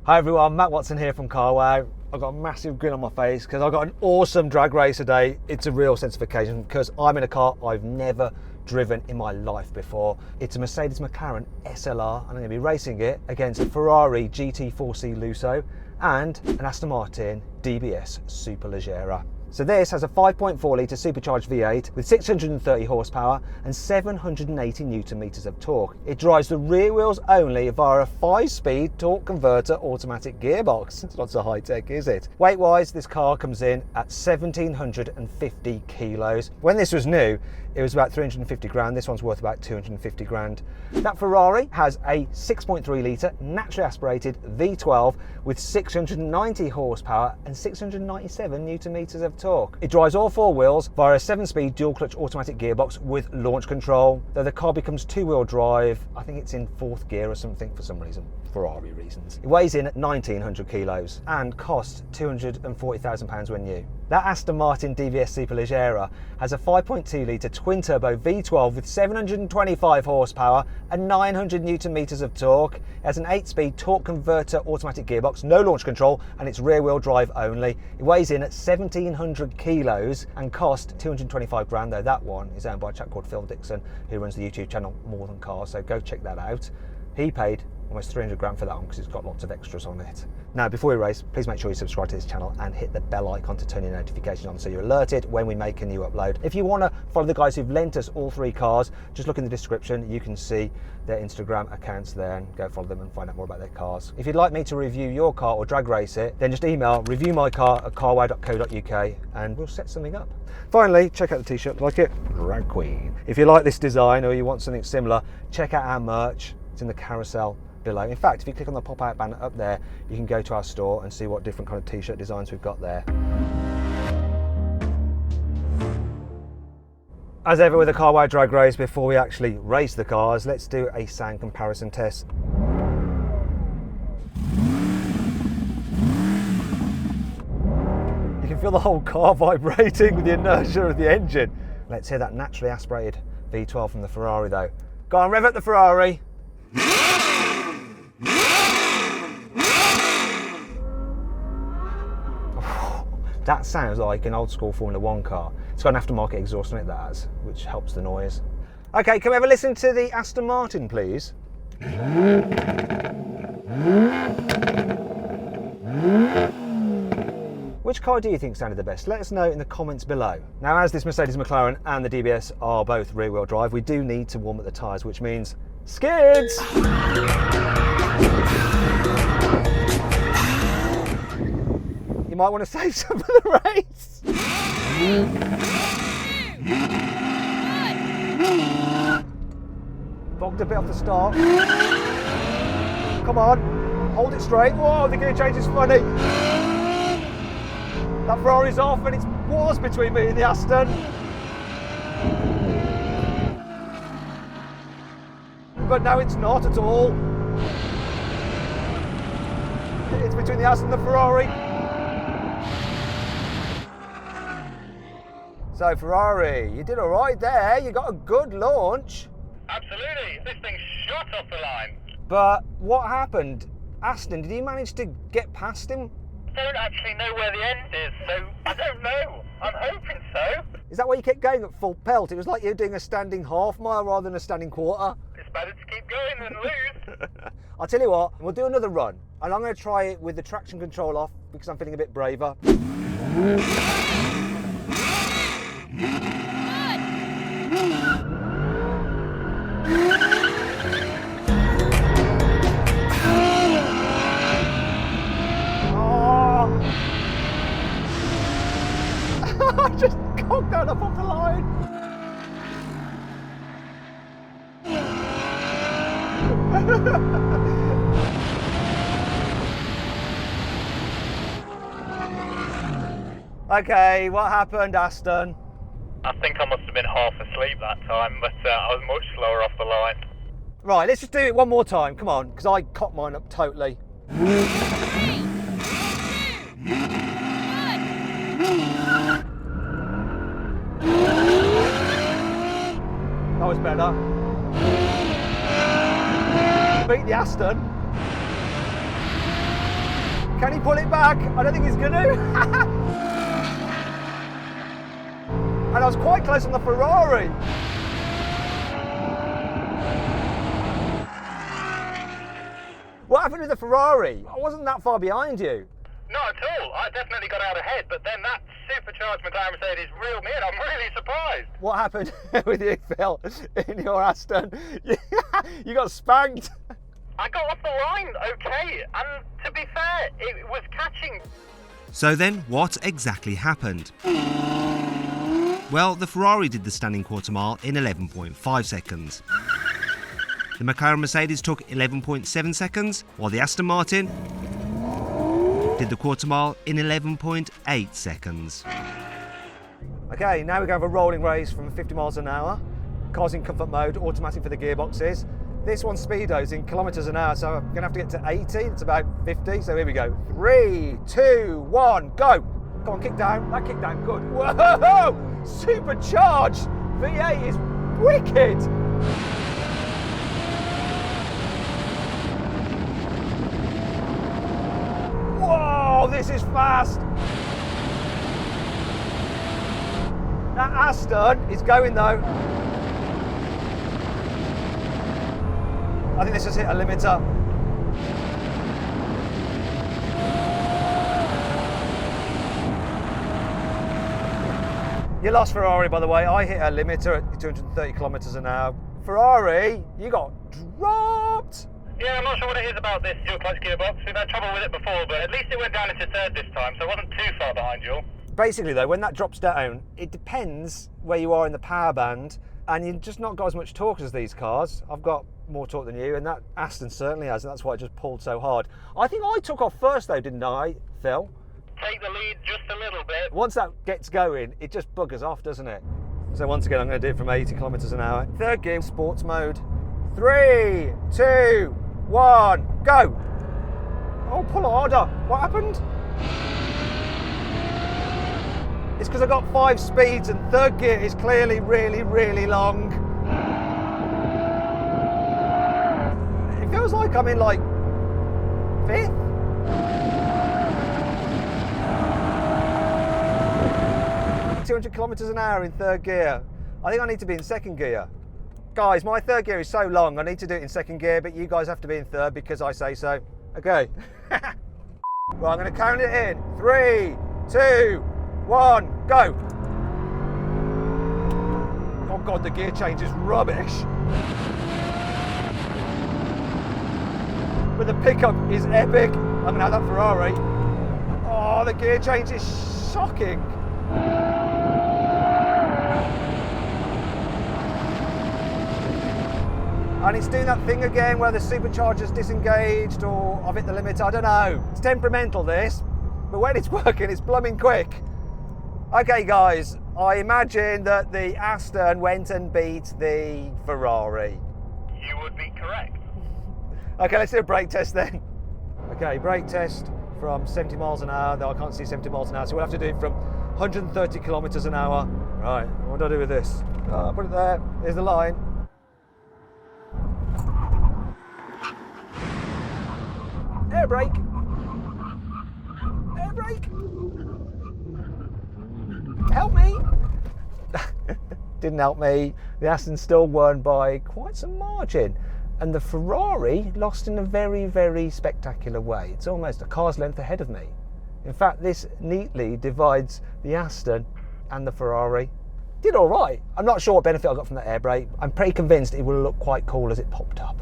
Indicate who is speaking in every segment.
Speaker 1: Hi everyone, Matt Watson here from CarWow. I've got a massive grin on my face because I've got an awesome drag race today. It's a real sense of occasion because I'm in a car I've never driven in my life before. It's a Mercedes McLaren SLR and I'm going to be racing it against a Ferrari GT4 Lusso and an Aston Martin DBS Superleggera. So this has a 5.4 litre supercharged V8 with 630 horsepower and 780 newton meters of torque. It drives the rear wheels only via a 5-speed torque converter automatic gearbox. It's not so high tech, is it? Weight wise, this car comes in at 1750 kilos. When this was new, it was about 350 grand. This one's worth about 250 grand. That Ferrari has a 6.3 litre naturally aspirated V12 with 690 horsepower and 697 newton meters of torque. It drives all four wheels via a 7-speed dual clutch automatic gearbox with launch control. Though the car becomes 2-wheel drive, I think it's in 4th gear or something for some reason. Ferrari reasons. It weighs in at 1900 kilos and costs £240,000 when new. That Aston Martin DBS Superleggera has a 5.2 litre twin-turbo V12 with 725 horsepower and 900 newton meters of torque. It has an 8-speed torque converter automatic gearbox, no launch control, and it's rear-wheel drive only. It weighs in at 1700 kilos and cost 225 grand, though that one is owned by a chap called Phil Dixon, who runs the YouTube channel More Than Cars, so go check that out. He paid almost 300 grand for that one because it's got lots of extras on it. Now, before we race, please make sure you subscribe to this channel and hit the bell icon to turn your notifications on so you're alerted when we make a new upload. If you want to follow the guys who've lent us all 3 cars, just look in the description. You can see their Instagram accounts there and go follow them and find out more about their cars. If you'd like me to review your car or drag race it, then just email reviewmycar@carwow.co.uk and we'll set something up. Finally, check out the t-shirt. Like it? Drag queen. If you like this design or you want something similar, check out our merch. It's in the carousel below. In fact, if you click on the pop-out banner up there, you can go to our store and see what different kind of t-shirt designs we've got there. As ever with a CarWow drag race, before we actually race the cars, let's do a sound comparison test. You can feel the whole car vibrating with the inertia of the engine. Let's hear that naturally aspirated V12 from the Ferrari though. Go on, rev up the Ferrari. That sounds like an old school Formula 1 car. It's got an aftermarket exhaust on it, that has, which helps the noise. Okay, can we have a listen to the Aston Martin, please? Which car do you think sounded the best? Let us know in the comments below. Now, as this Mercedes McLaren and the DBS are both rear-wheel drive, we do need to warm up the tyres, which means skids! You might want to save some for the race. Bogged a bit off the start. Come on, hold it straight. Whoa, the gear change is funny. That Ferrari's off and it's wars between me and the Aston. But now it's not at all. It's between the Aston and the Ferrari. So Ferrari, you did all right there. You got a good launch.
Speaker 2: Absolutely, this thing shot off the line.
Speaker 1: But what happened? Aston, did you manage to get past him?
Speaker 2: I don't actually know where the end is, so I don't know. I'm hoping so.
Speaker 1: Is that why you kept going at full pelt? It was like you were doing a standing half mile rather than a standing quarter.
Speaker 2: It's better to keep going than lose.
Speaker 1: I'll tell you what, we'll do another run. And I'm going to try it with the traction control off because I'm feeling a bit braver. I just conked that up off the line. Okay, what happened, Aston?
Speaker 2: I think I must have been half asleep that time, but I was much slower off the line.
Speaker 1: Right, let's just do it one more time. Come on, because I cocked mine up totally. That was better. Beat the Aston. Can he pull it back? I don't think he's going to. And I was quite close on the Ferrari. What happened with the Ferrari? I wasn't that far behind you.
Speaker 2: Not at all. I definitely got out ahead, but then that supercharged McLaren Mercedes reeled me in. I'm really surprised.
Speaker 1: What happened with you, Phil, in your Aston? You got spanked.
Speaker 2: I got off the line okay, and to be fair, it was catching.
Speaker 3: So then, what exactly happened? Well, the Ferrari did the standing quarter mile in 11.5 seconds. The McLaren Mercedes took 11.7 seconds, while the Aston Martin did the quarter mile in 11.8 seconds.
Speaker 1: Okay, now we're going to have a rolling race from 50 miles an hour. Car's in comfort mode, automatic for the gearboxes. This one's speedo's in kilometres an hour, so I'm going to have to get to 80. It's about 50, so here we go. 3, 2, 1, go! Come on, kick down. That kick down, good. Whoa! Supercharged! V8 is wicked! Whoa, this is fast! That Aston is going though. I think this just hit a limiter. You lost Ferrari, by the way. I hit a limiter at 230 kilometres an hour. Ferrari, you got dropped.
Speaker 2: Yeah, I'm not sure what it is about this dual clutch gearbox. We've had trouble with it before, but at least it went down into third this time, so I wasn't too far behind you.
Speaker 1: Basically though, when that drops down, it depends where you are in the power band, and you've just not got as much torque as these cars. I've got more torque than you, and that Aston certainly has, and that's why it just pulled so hard. I think I took off first though, didn't I, Phil?
Speaker 2: Take the lead just a little bit.
Speaker 1: Once that gets going, it just buggers off, doesn't it? So once again, I'm going to do it from 80 kilometres an hour. Third gear, sports mode. 3, 2, 1, go! Oh, pull harder. What happened? It's because I got 5 speeds and third gear is clearly really, really long. It feels like I'm in like 5th. .200 kilometres an hour in third gear. I think I need to be in second gear. Guys, my third gear is so long, I need to do it in second gear, but you guys have to be in third because I say so. Okay. Well, I'm going to count it in. 3, 2, 1, go. Oh God, the gear change is rubbish. But the pickup is epic. I'm going to have that Ferrari. Oh, the gear change is shocking. And it's doing that thing again where the supercharger's disengaged or I've hit the limit, I don't know. It's temperamental this, but when it's working, it's blooming quick. Okay guys, I imagine that the Aston went and beat the Ferrari.
Speaker 2: You would be correct.
Speaker 1: Okay, let's do a brake test then. Okay, brake test from 70 miles an hour, though I can't see 70 miles an hour, so we'll have to do it from 130 kilometres an hour. Right, what do I do with this? Oh, put it there, there's the line. Air brake. Air brake. Help me. Didn't help me. The Aston still won by quite some margin. And the Ferrari lost in a very, very spectacular way. It's almost a car's length ahead of me. In fact, this neatly divides the Aston and the Ferrari. Did all right. I'm not sure what benefit I got from that air brake. I'm pretty convinced it will look quite cool as it popped up.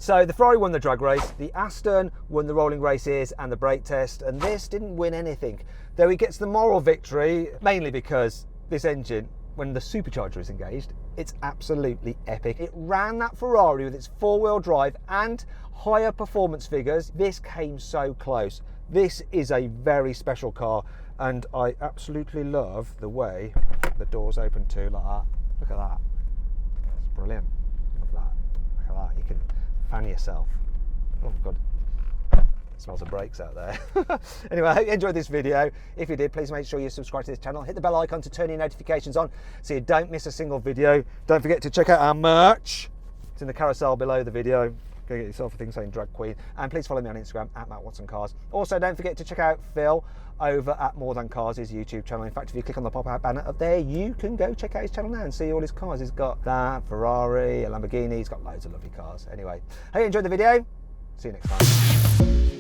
Speaker 1: So the Ferrari won the drag race, the Aston won the rolling races and the brake test, and this didn't win anything. Though it gets the moral victory, mainly because this engine, when the supercharger is engaged, it's absolutely epic. It ran that Ferrari with its four-wheel drive and higher performance figures. This came so close. This is a very special car, and I absolutely love the way the doors open too, like that. Look at that. It's brilliant. Look at that. Look at that. You can fan yourself. Oh God, it smells of brakes out there. Anyway, I hope you enjoyed this video. If you did, please make sure you subscribe to this channel. Hit the bell icon to turn your notifications on so you don't miss a single video. Don't forget to check out our merch. It's in the carousel below the video. Go get yourself a thing saying drag queen. And please follow me on Instagram at Matt Watson Cars. Also, don't forget to check out Phil over at More Than Cars, his YouTube channel. In fact, if you click on the pop-out banner up there, you can go check out his channel now and see all his cars. He's got that, Ferrari, a Lamborghini, he's got loads of lovely cars. Anyway, hope you enjoyed the video. See you next time.